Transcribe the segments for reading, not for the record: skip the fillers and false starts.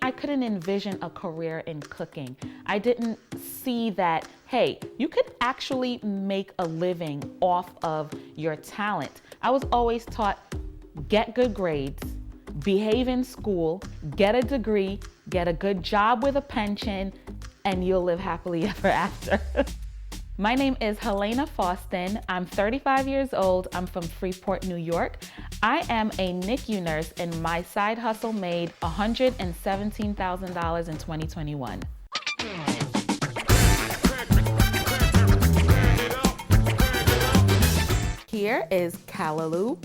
I couldn't envision a career in cooking. I didn't see that, hey, you could actually make a living off of your talent. I was always taught, get good grades, behave in school, get a degree, get a good job with a pension, and you'll live happily ever after. My name is Helena Fosten. I'm 35 years old. I'm from Freeport, New York. I am a NICU nurse, and my side hustle made $117,000 in 2021. Here is callaloo,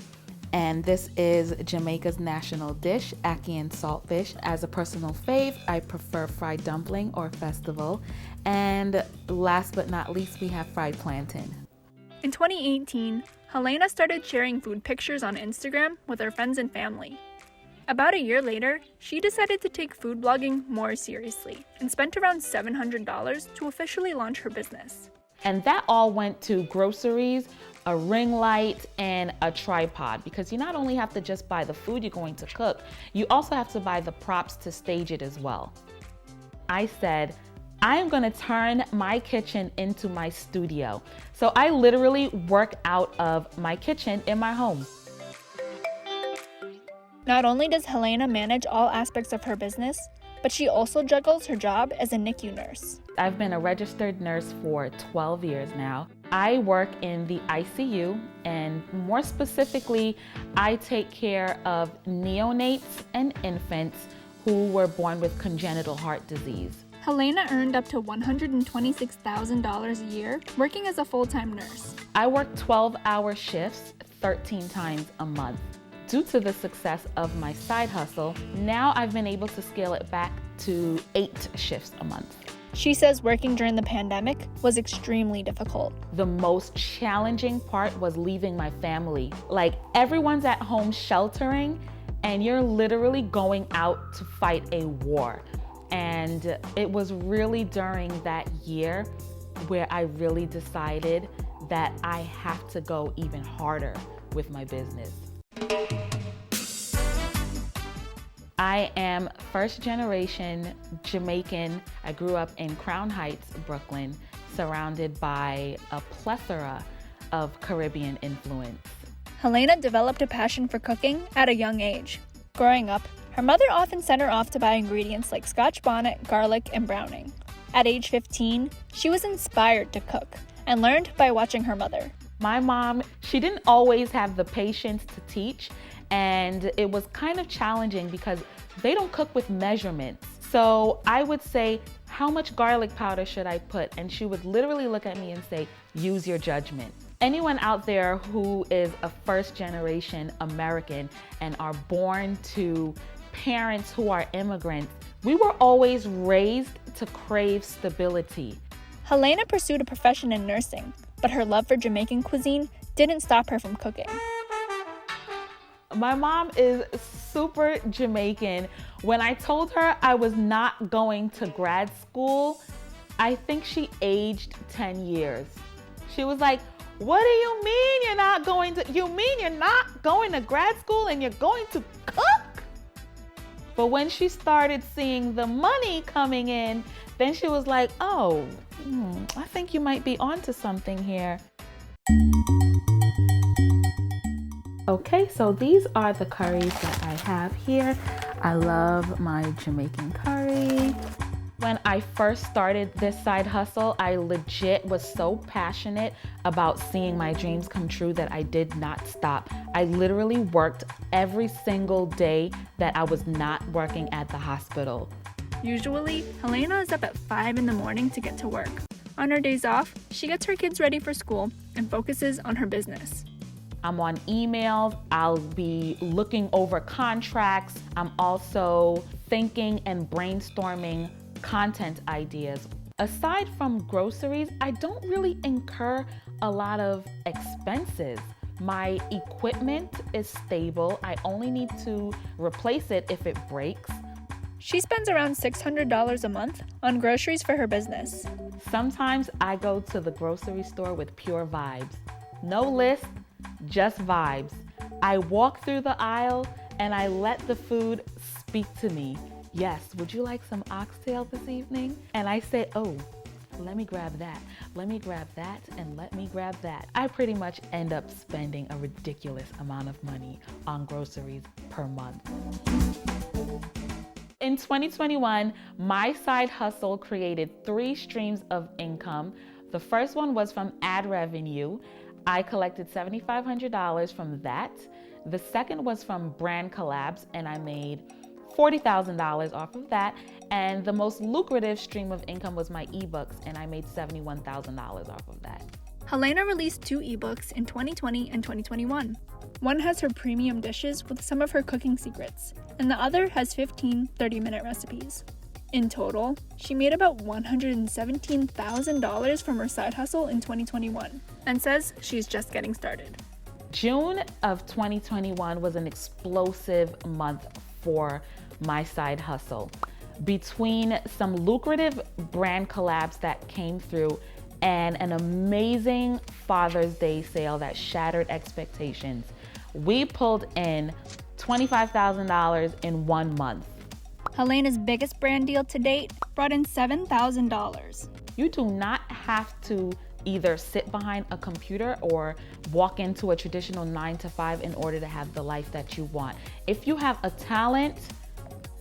and this is Jamaica's national dish, ackee and saltfish. As a personal fave, I prefer fried dumpling or festival. And last but not least, we have fried plantain. In 2018, Helena started sharing food pictures on Instagram with her friends and family. About a year later, she decided to take food blogging more seriously and spent around $700 to officially launch her business. And that all went to groceries, a ring light, and a tripod, because you not only have to just buy the food you're going to cook, you also have to buy the props to stage it as well. I said, I am gonna turn my kitchen into my studio. So I literally work out of my kitchen in my home. Not only does Helena manage all aspects of her business, but she also juggles her job as a NICU nurse. I've been a registered nurse for 12 years now. I work in the ICU, and more specifically, I take care of neonates and infants who were born with congenital heart disease. Helena earned up to $126,000 a year working as a full-time nurse. I work 12-hour shifts 13 times a month. Due to the success of my side hustle, now I've been able to scale it back to 8 shifts a month. She says working during the pandemic was extremely difficult. The most challenging part was leaving my family. Like, everyone's at home sheltering, and you're literally going out to fight a war. And it was really during that year where I really decided that I have to go even harder with my business. I am first generation Jamaican. I grew up in Crown Heights, Brooklyn, surrounded by a plethora of Caribbean influence. Helena developed a passion for cooking at a young age. Growing up, her mother often sent her off to buy ingredients like Scotch bonnet, garlic, and browning. At age 15, she was inspired to cook and learned by watching her mother. My mom, she didn't always have the patience to teach, and it was kind of challenging because they don't cook with measurements. So I would say, how much garlic powder should I put? And she would literally look at me and say, use your judgment. Anyone out there who is a first generation American and are born to parents who are immigrants, we were always raised to crave stability. Helena pursued a profession in nursing, but her love for Jamaican cuisine didn't stop her from cooking. My mom is super Jamaican. When I told her I was not going to grad school, I think she aged 10 years. She was like, what do you mean you're not going to, you mean you're not going to grad school and you're going to cook? But when she started seeing the money coming in, then she was like, oh, I think you might be onto something here. Okay, so these are the curries that I have here. I love my Jamaican curry. When I first started this side hustle, I legit was so passionate about seeing my dreams come true that I did not stop. I literally worked every single day that I was not working at the hospital. Usually, Helena is up at 5 in the morning to get to work. On her days off, she gets her kids ready for school and focuses on her business. I'm on emails, I'll be looking over contracts. I'm also thinking and brainstorming content ideas. Aside from groceries, I don't really incur a lot of expenses. My equipment is stable. I only need to replace it if it breaks. She spends around $600 a month on groceries for her business. Sometimes I go to the grocery store with pure vibes. No list, just vibes. I walk through the aisle and I let the food speak to me. yes, would you like some oxtail this evening? And I say, oh, let me grab that, let me grab that, and let me grab that. I pretty much end up spending a ridiculous amount of money on groceries per month. In 2021, my side hustle created 3 streams of income. The first one was from ad revenue. I collected $7,500 from that. The second was from brand collabs, and I made $40,000 off of that. And the most lucrative stream of income was my ebooks, and I made $71,000 off of that. Helena released 2 ebooks in 2020 and 2021. One has her premium dishes with some of her cooking secrets, and the other has 15 30-minute recipes. In total, she made about $117,000 from her side hustle in 2021, and says she's just getting started. June of 2021 was an explosive month for my side hustle. Between some lucrative brand collabs that came through and an amazing Father's Day sale that shattered expectations, we pulled in $25,000 in 1 month. Helena's biggest brand deal to date brought in $7,000. You do not have to either sit behind a computer or walk into a traditional 9-to-5 in order to have the life that you want. If you have a talent,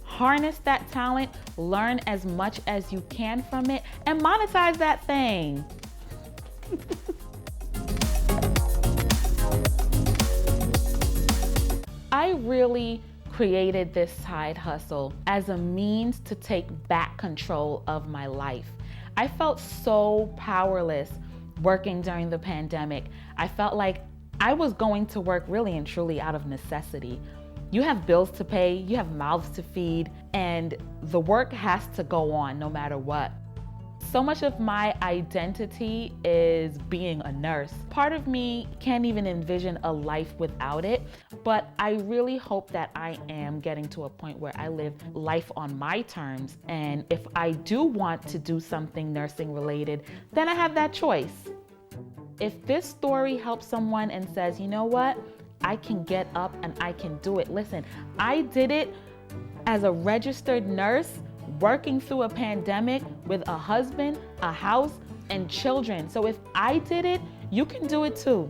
harness that talent, learn as much as you can from it, and monetize that thing. I really created this side hustle as a means to take back control of my life. I felt so powerless working during the pandemic. I felt like I was going to work really and truly out of necessity. You have bills to pay, you have mouths to feed, and the work has to go on no matter what. So much of my identity is being a nurse. Part of me can't even envision a life without it, but I really hope that I am getting to a point where I live life on my terms. And if I do want to do something nursing related, then I have that choice. If this story helps someone and says, you know what, I can get up and I can do it. Listen, I did it as a registered nurse, working through a pandemic with a husband, a house, and children. So if I did it, you can do it too.